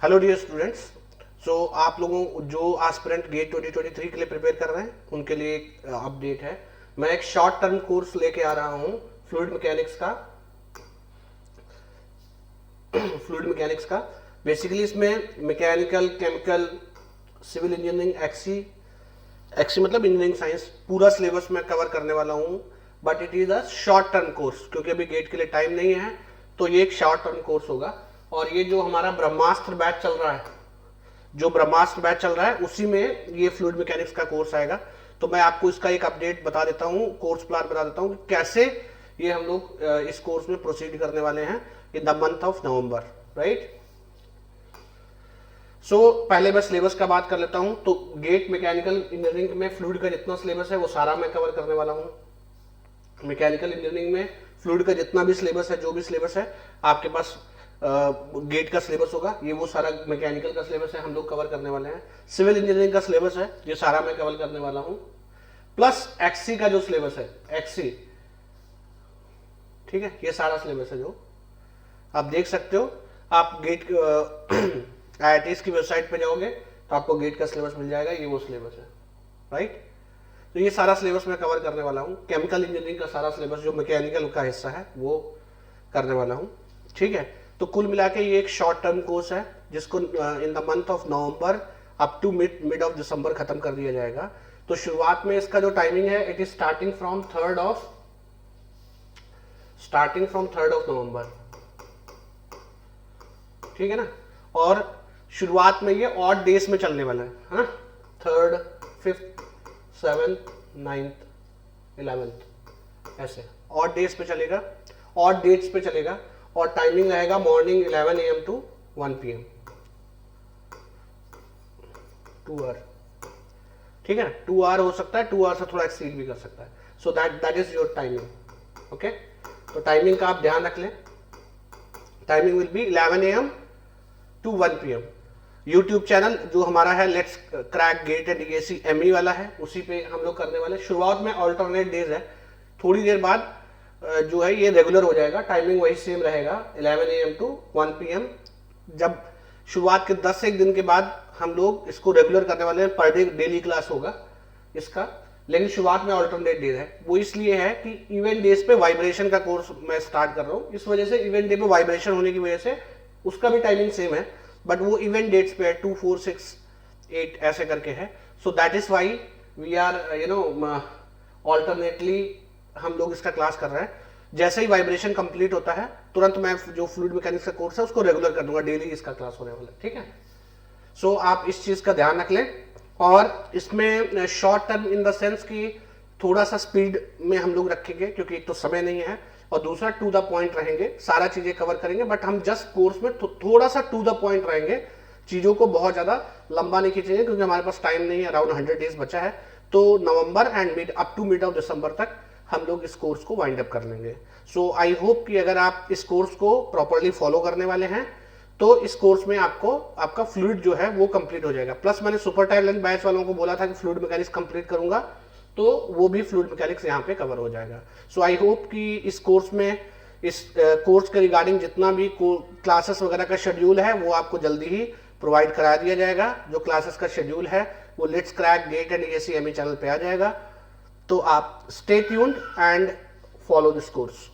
Hello dear students. सो आप लोगों जो एस्पिरेंट गेट 2023 के लिए प्रिपेयर कर रहे हैं उनके लिए एक अपडेट है। मैं एक शॉर्ट टर्म कोर्स लेके आ रहा हूँ फ्लूइड मैकेनिक्स का। फ्लूइड मैकेनिक्स का बेसिकली इसमें मैकेनिकल, केमिकल, सिविल इंजीनियरिंग, एक्सी मतलब इंजीनियरिंग साइंस, पूरा सिलेबस मैं कवर करने वाला हूँ। But it is a short term course क्योंकि अभी गेट के लिए टाइम नहीं है, तो ये एक शॉर्ट टर्म कोर्स होगा। और ये जो हमारा ब्रह्मास्त्र बैच चल रहा है, उसी में ये फ्लूइड मैकेनिक्स का कोर्स आएगा। तो मैं आपको इसका एक अपडेट बता देता हूँ, कोर्स प्लान बता देता हूँ कि कैसे ये हम लोग इस कोर्स में प्रोसीड करने वाले हैं इन the month of November, right. पहले मैं सिलेबस का बात कर लेता हूँ। तो गेट मैकेनिकल इंजीनियरिंग में फ्लूइड का जितना सिलेबस है वो सारा मैं कवर करने वाला हूँ। मैकेनिकल इंजीनियरिंग में फ्लूइड का जितना भी सिलेबस है, जो भी सिलेबस है आपके पास गेट का सिलेबस होगा, ये वो सारा मैकेनिकल का सिलेबस है, हम लोग कवर करने वाले हैं। सिविल इंजीनियरिंग का सिलेबस है, ये सारा मैं कवर करने वाला हूँ। प्लस एक्सी का जो सिलेबस है, एक्सी, ठीक है, ये सारा सिलेबस है जो आप देख सकते हो। आप गेट IITs की वेबसाइट पे जाओगे तो आपको गेट का सिलेबस मिल जाएगा, ये वो सिलेबस है, राइट। तो ये सारा सिलेबस मैं कवर करने वाला हूँ। केमिकल इंजीनियरिंग का सारा सिलेबस जो मैकेनिकल का हिस्सा है वो करने वाला हूँ, ठीक है। तो कुल मिला के ये एक शॉर्ट टर्म कोर्स है जिसको in the month of November up to mid of December खत्म कर दिया जाएगा। तो शुरुआत में इसका जो टाइमिंग है, it is starting from 3rd of November, ठीक है ना। और शुरुआत में ये ऑड डेज में चलने वाला है ना, 3rd, 5th, 7th, 9th, 11th, ऐसे ऑड डेज पे चलेगा, ऑड डेट्स पे चलेगा। और टाइमिंग रहेगा morning 11 AM to 1 PM, 2 hour, ठीक है। 2 आवर हो सकता है, 2 आवर से थोड़ा एक्सीड भी कर सकता है। So that is your timing, okay. तो टाइमिंग का आप ध्यान रख लें। Timing will be 11 AM to 1 PM। YouTube channel जो हमारा है let's crack GATE and DAC ME वाला है, उसी पे हम लोग करने वाले। शुरुआत में ऑल्टरनेट डेज है, थोड़ी देर बाद जो है ये रेगुलर हो जाएगा। टाइमिंग वही सेम रहेगा 11 AM टू 1 PM। जब शुरुआत के 10 से 1 दिन के बाद हम लोग इसको रेगुलर करने वाले हैं, पर डे डेली क्लास होगा इसका। लेकिन शुरुआत में ऑल्टरनेट डेज है, वो इसलिए है कि इवेंट डेज पे वाइब्रेशन का कोर्स मैं स्टार्ट कर रहा हूँ, इस वजह से इवेंट डे पे वाइब्रेशन होने की वजह से उसका भी टाइमिंग सेम है, बट वो इवेंट डेट्स पे है 2, 4, 6, 8 ऐसे करके है। So that is why we are alternately हम लोग इसका क्लास कर रहे हैं। जैसे ही वाइब्रेशन कंप्लीट होता है तुरंत मैं जो फ्लूइड मैकेनिक्स का कोर्स है उसको रेगुलर कर दूंगा, डेली इसका क्लास होने वाला है, ठीक है। सो आप इस चीज का ध्यान रख लें। और इसमें short term in the sense कि थोड़ा सा स्पीड में हम लोग रखेंगे क्योंकि एक तो समय नहीं है, और दूसरा टू द पॉइंट रहेंगे, सारा चीजें कवर करेंगे। बट हम जस्ट कोर्स में थोड़ा सा टू द पॉइंट रहेंगे, चीजों को बहुत ज्यादा लंबा नहीं खींचेंगे क्योंकि हमारे पास टाइम नहीं है, अराउंड 100 डेज बचा है। तो November end up to mid of December तक हम लोग इस कोर्स को वाइंड अप कर लेंगे। सो आई होप कि अगर आप इस कोर्स को प्रॉपरली फॉलो करने वाले हैं तो इस कोर्स में आपका फ्लूइड जो है वो कंप्लीट हो जाएगा। प्लस मैंने सुपर टैलेंट बैच वालों को बोला था कि फ्लूइड मैकेनिक्स कंप्लीट करूंगा, तो वो भी फ्लूइड मैकेनिक्स यहाँ पे कवर हो जाएगा। सो आई होप कि इस कोर्स के रिगार्डिंग जितना भी क्लासेस वगैरह का शेड्यूल है वो आपको जल्दी ही प्रोवाइड करा दिया जाएगा। जो क्लासेस का शेड्यूल है वो let's crack GATE and DAC ME channel पे आ जाएगा। तो आप stay tuned and follow this course.